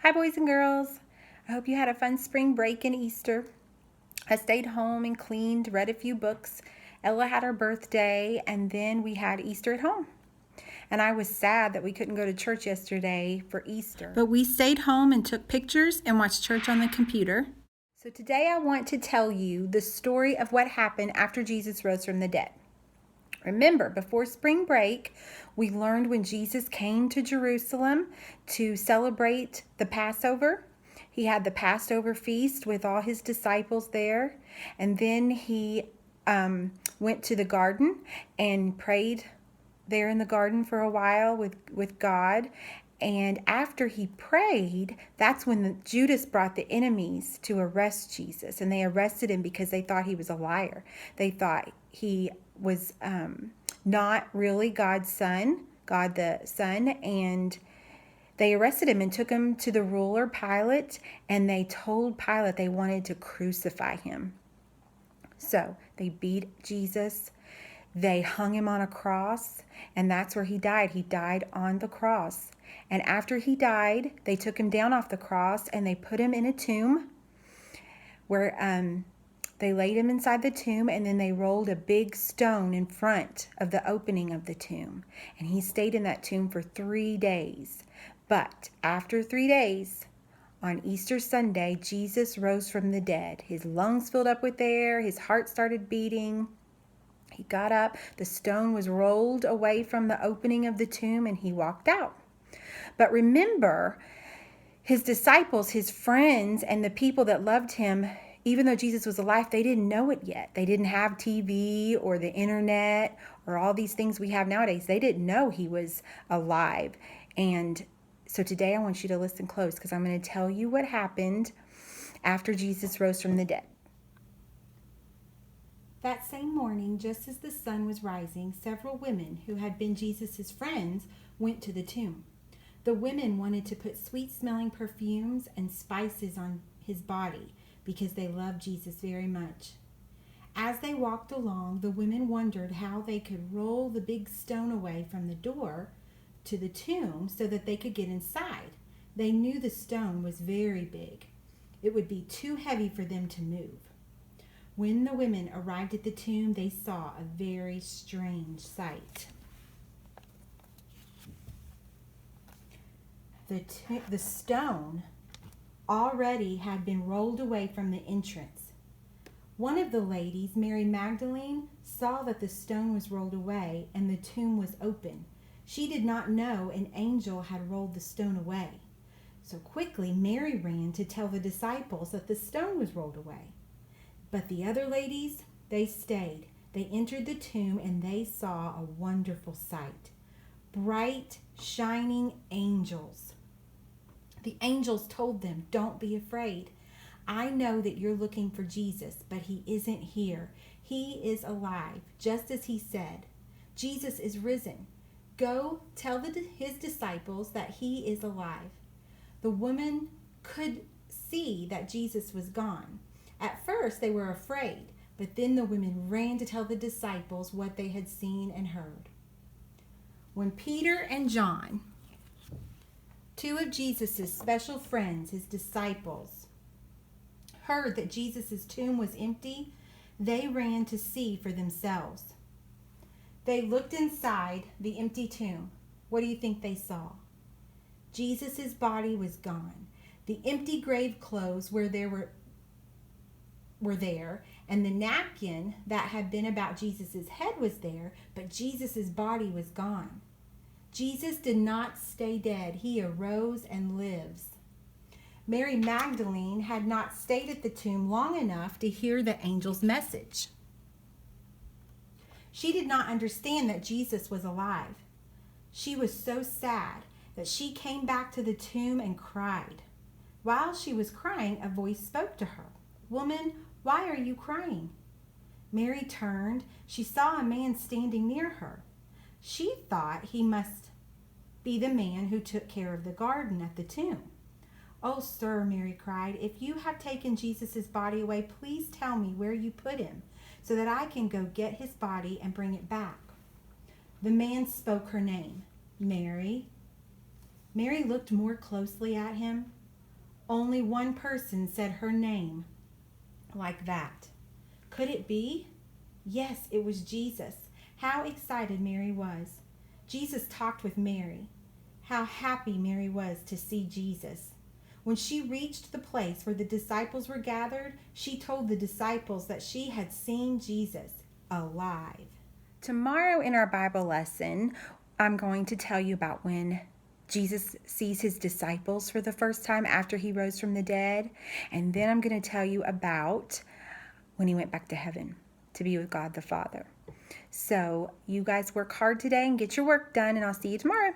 Hi, boys and girls. I hope you had a fun spring break and Easter. I stayed home and cleaned, read a few books. Ella had her birthday, and then we had Easter at home. And I was sad that we couldn't go to church yesterday for Easter. But we stayed home and took pictures and watched church on the computer. So today I want to tell you the story of what happened after Jesus rose from the dead. Remember, before spring break, we learned when Jesus came to Jerusalem to celebrate the Passover. He had the Passover feast with all his disciples there. And then he went to the garden and prayed there in the garden for a while with God. And after he prayed, that's when Judas brought the enemies to arrest Jesus. And they arrested him because they thought he was a liar. They thought he was not really God's son, God the Son. And they arrested him and took him to the ruler, Pilate. And they told Pilate they wanted to crucify him. So they beat Jesus. They hung him on a cross, and that's where he died. He died on the cross. And after he died, they took him down off the cross and they put him in a tomb where they laid him inside the tomb, and then they rolled a big stone in front of the opening of the tomb. And he stayed in that tomb for 3 days. But after 3 days, on Easter Sunday, Jesus rose from the dead. His lungs filled up with air, his heart started beating. He got up, the stone was rolled away from the opening of the tomb, and he walked out. But remember, his disciples, his friends, and the people that loved him, even though Jesus was alive, they didn't know it yet. They didn't have TV or the internet or all these things we have nowadays. They didn't know he was alive. And so today I want you to listen close, because I'm going to tell you what happened after Jesus rose from the dead. That same morning, just as the sun was rising, several women who had been Jesus' friends went to the tomb. The women wanted to put sweet-smelling perfumes and spices on his body because they loved Jesus very much. As they walked along, the women wondered how they could roll the big stone away from the door to the tomb so that they could get inside. They knew the stone was very big. It would be too heavy for them to move. When the women arrived at the tomb, they saw a very strange sight. The stone already had been rolled away from the entrance. One of the ladies, Mary Magdalene, saw that the stone was rolled away and the tomb was open. She did not know an angel had rolled the stone away. So quickly, Mary ran to tell the disciples that the stone was rolled away. But the other ladies, they stayed. They entered the tomb and they saw a wonderful sight. Bright, shining angels. The angels told them, "Don't be afraid. I know that you're looking for Jesus, but he isn't here. He is alive, just as he said. Jesus is risen. Go tell his disciples that he is alive." The woman could see that Jesus was gone. At first, they were afraid, but then the women ran to tell the disciples what they had seen and heard. When Peter and John, two of Jesus' special friends, his disciples, heard that Jesus' tomb was empty, they ran to see for themselves. They looked inside the empty tomb. What do you think they saw? Jesus' body was gone. The empty grave clothes were there, and the napkin that had been about Jesus' head was there, but Jesus' body was gone. Jesus did not stay dead. He arose and lives. Mary Magdalene had not stayed at the tomb long enough to hear the angel's message. She did not understand that Jesus was alive. She was so sad that she came back to the tomb and cried. While she was crying, a voice spoke to her. "Woman, why are you crying?" Mary turned. She saw a man standing near her. She thought he must be the man who took care of the garden at the tomb. "Oh, sir," Mary cried, "if you have taken Jesus' body away, please tell me where you put him so that I can go get his body and bring it back." The man spoke her name, Mary. Mary looked more closely at him. Only one person said her name like that. Could it be? Yes, it was Jesus. How excited Mary was. Jesus talked with Mary. How happy Mary was to see Jesus. When she reached the place where the disciples were gathered, she told the disciples that she had seen Jesus alive. Tomorrow in our Bible lesson, I'm going to tell you about when Jesus sees his disciples for the first time after he rose from the dead. And then I'm going to tell you about when he went back to heaven to be with God the Father. So you guys work hard today and get your work done, and I'll see you tomorrow.